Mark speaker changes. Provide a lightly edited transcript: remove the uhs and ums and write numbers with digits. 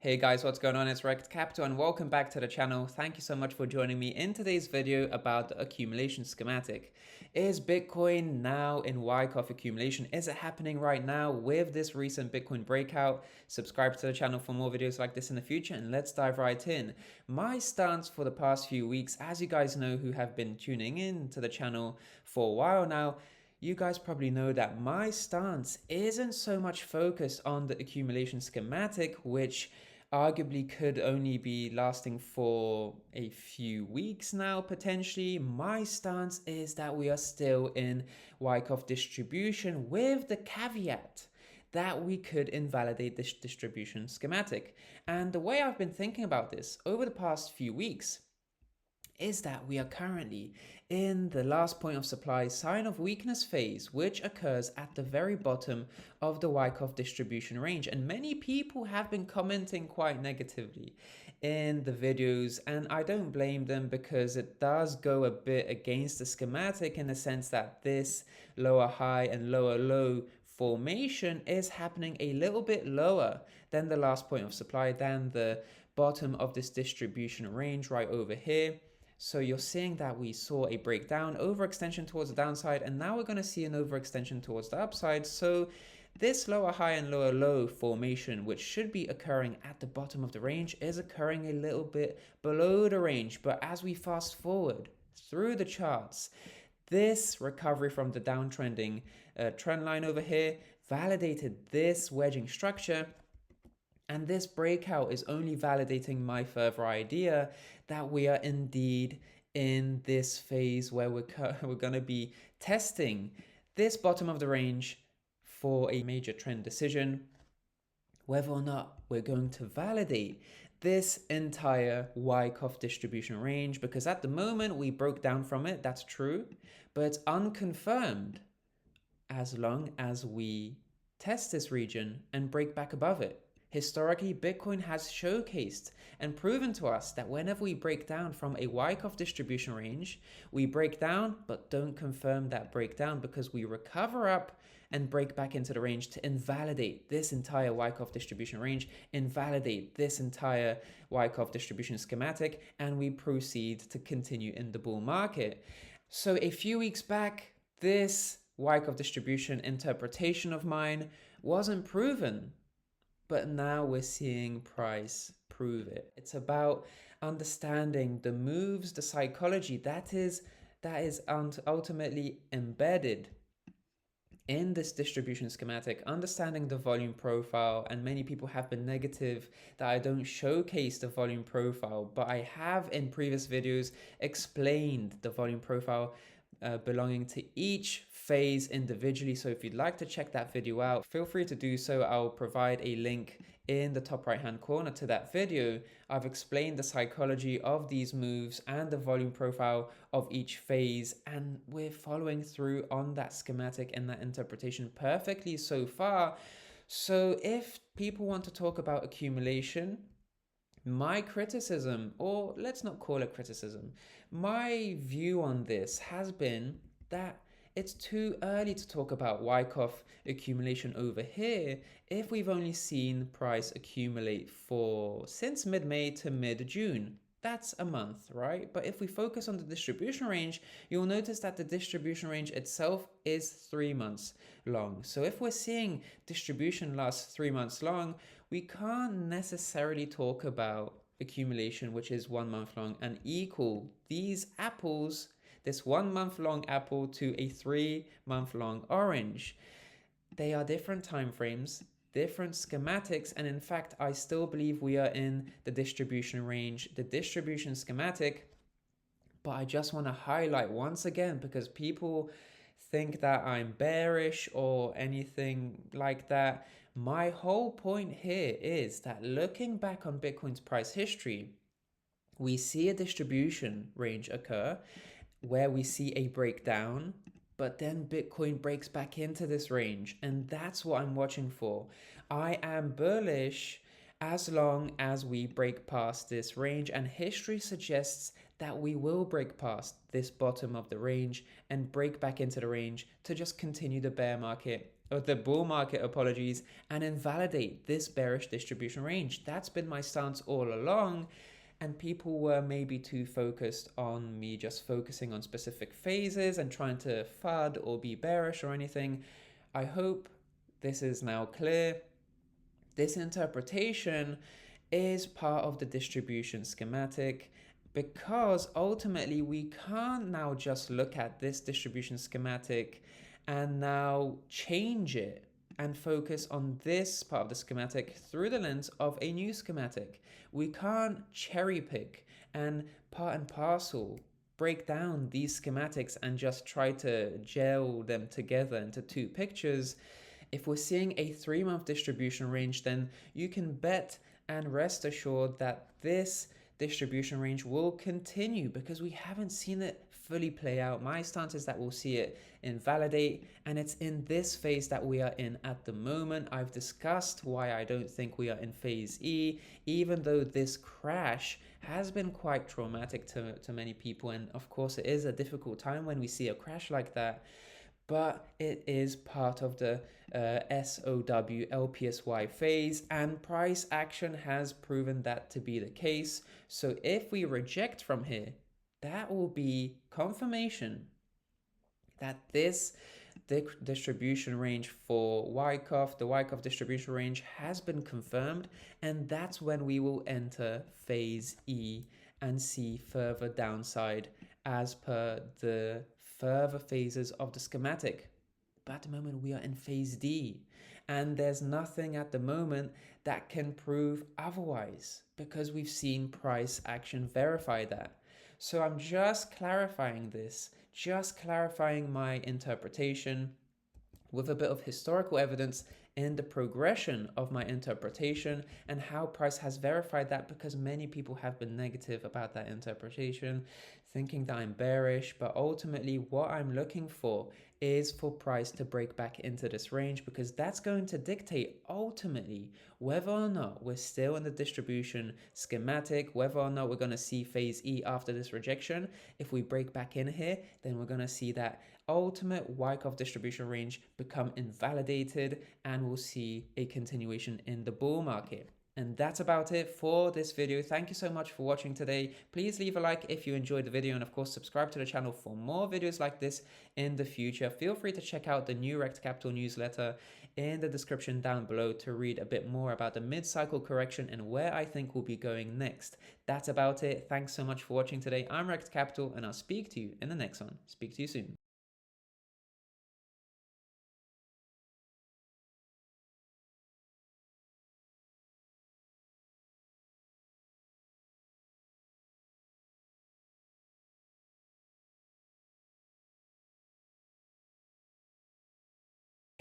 Speaker 1: Hey guys, what's going on? It's Rekt Capital and welcome back to the channel. Thank you so much for joining me in today's video about the accumulation schematic. Is Bitcoin now in Wyckoff Accumulation? Is it happening right now with this recent Bitcoin breakout? Subscribe to the channel for more videos like this in the future and let's dive right in. My stance for the past few weeks, as you guys know who have been tuning in to the channel for a while now, you guys probably know that my stance isn't so much focused on the accumulation schematic, which arguably could only be lasting for a few weeks now, potentially. My stance is that we are still in Wyckoff distribution with the caveat that we could invalidate this distribution schematic. And the way I've been thinking about this over the past few weeks is that we are currently in the last point of supply sign of weakness phase, which occurs at the very bottom of the Wyckoff distribution range. And many people have been commenting quite negatively in the videos, and I don't blame them because it does go a bit against the schematic in the sense that this lower high and lower low formation is happening a little bit lower than the last point of supply, than the bottom of this distribution range right over here. So you're seeing that we saw a breakdown, overextension towards the downside, and now we're going to see an overextension towards the upside. So this lower high and lower low formation, which should be occurring at the bottom of the range, is occurring a little bit below the range. But as we fast forward through the charts, this recovery from the downtrending trend line over here validated this wedging structure. And this breakout is only validating my further idea that we are indeed in this phase where we're going to be testing this bottom of the range for a major trend decision, whether or not we're going to validate this entire Wyckoff distribution range, because at the moment we broke down from it, that's true, but it's unconfirmed as long as we test this region and break back above it. Historically, Bitcoin has showcased and proven to us that whenever we break down from a Wyckoff distribution range, we break down but don't confirm that breakdown, because we recover up and break back into the range to invalidate this entire Wyckoff distribution range, invalidate this entire Wyckoff distribution schematic, and we proceed to continue in the bull market. So a few weeks back, this Wyckoff distribution interpretation of mine wasn't proven, but now we're seeing price prove it. It's about understanding the moves, the psychology that is ultimately embedded in this distribution schematic, understanding the volume profile. And many people have been negative that I don't showcase the volume profile, but I have in previous videos explained the volume profile belonging to each phase individually. So if you'd like to check that video out, feel free to do so. I'll provide a link in the top right hand corner to that video. I've explained the psychology of these moves and the volume profile of each phase, and we're following through on that schematic and that interpretation perfectly so far. So if people want to talk about accumulation, my criticism, or let's not call it criticism, my view on this has been that it's too early to talk about Wyckoff accumulation over here if we've only seen price accumulate since mid-May to mid-June. That's a month, right? But if we focus on the distribution range, you'll notice that the distribution range itself is 3 months long. So if we're seeing distribution last 3 months long, we can't necessarily talk about accumulation, which is 1 month long, and equal these apples, this 1 month long apple to a 3 month long orange. They are different time frames, different schematics, and in fact, I still believe we are in the distribution range, the distribution schematic. But I just want to highlight once again, because people think that I'm bearish or anything like that. My whole point here is that looking back on Bitcoin's price history, we see a distribution range occur where we see a breakdown, but then Bitcoin breaks back into this range, and that's what I'm watching for. I am bullish as long as we break past this range, and history suggests that we will break past this bottom of the range and break back into the range to just continue the bear market the bull market, apologies, and invalidate this bearish distribution range. That's been my stance all along. And people were maybe too focused on me just focusing on specific phases and trying to FUD or be bearish or anything. I hope this is now clear. This interpretation is part of the distribution schematic, because ultimately we can't now just look at this distribution schematic and now change it and focus on this part of the schematic through the lens of a new schematic. We can't cherry pick and part and parcel break down these schematics and just try to gel them together into two pictures. If we're seeing a 3-month distribution range, then you can bet and rest assured that this distribution range will continue, because we haven't seen it fully play out. My stance is that we'll see it invalidate, and it's in this phase that we are in at the moment. I've discussed why I don't think we are in phase E, even though this crash has been quite traumatic to many people, and of course it is a difficult time when we see a crash like that. But it is part of the SOW LPSY phase, and price action has proven that to be the case. So if we reject from here, that will be confirmation that this distribution range for Wyckoff, the Wyckoff distribution range, has been confirmed, and that's when we will enter phase E and see further downside as per the further phases of the schematic. But at the moment we are in phase D, and there's nothing at the moment that can prove otherwise, because we've seen price action verify that. So I'm just clarifying this, just clarifying my interpretation with a bit of historical evidence in the progression of my interpretation and how price has verified that, because many people have been negative about that interpretation, thinking that I'm bearish. But ultimately what I'm looking for is for price to break back into this range, because that's going to dictate ultimately whether or not we're still in the distribution schematic, whether or not we're going to see phase E after this rejection. If we break back in here, then we're going to see that ultimate Wyckoff distribution range become invalidated, and we'll see a continuation in the bull market. And that's about it for this video. Thank you so much for watching today. Please leave a like if you enjoyed the video, and of course subscribe to the channel for more videos like this in the future. Feel free to check out the new Rekt Capital newsletter in the description down below to read a bit more about the mid-cycle correction and where I think we'll be going next. That's about it. Thanks so much for watching today. I'm Rekt Capital, and I'll speak to you in the next one. Speak to you soon.